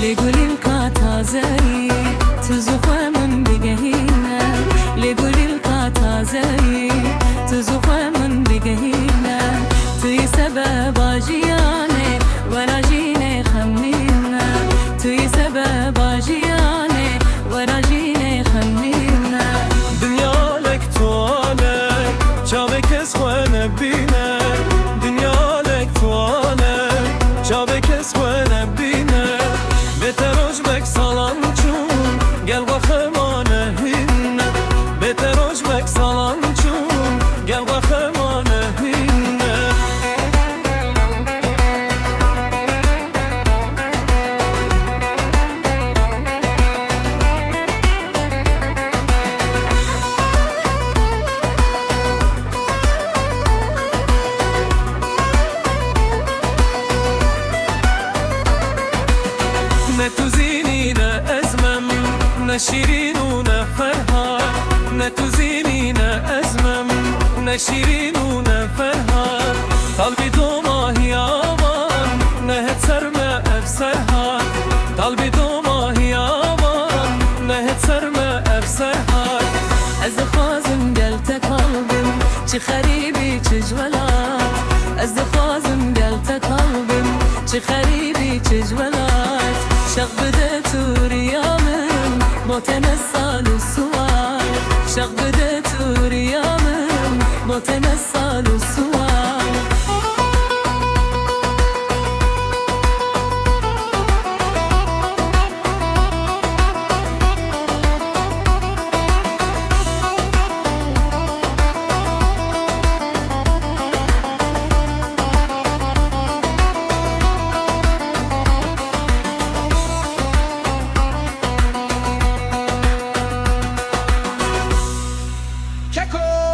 لگولی القا تازهی تو زخم من بگهینه لگولی القا تازهی تو زخم من بگهینه توی سبب آجیانه وراجینه خمینه توی سبب آجیانه وراجینه خمینه دنیا لک توانه چاوه کس خواه نبینه دنیا لک توانه چاوه کس خواه نبینه بتروش بک سالان چون گل وخمانه هینه بتروش بک سالان چون گل وخمانه هینه نه تو زینی نه ازمم نه شیرین و نه فرهاد نه تو زینی نه ازمم نه شیرین و نه فرهاد قلبی تو ماهی آوان نه هت سرمه افسرهاد قلبی تو ماهی آوان نه هت سرمه افسرهاد از خوازم قلت قلبم چه خریبی چه جولات از خوازم قلت قلبم چه خریبی چه جولات شق بده تو ریامم موتن السال السوار شق بده تو ریامم موتن السال السوار Keko!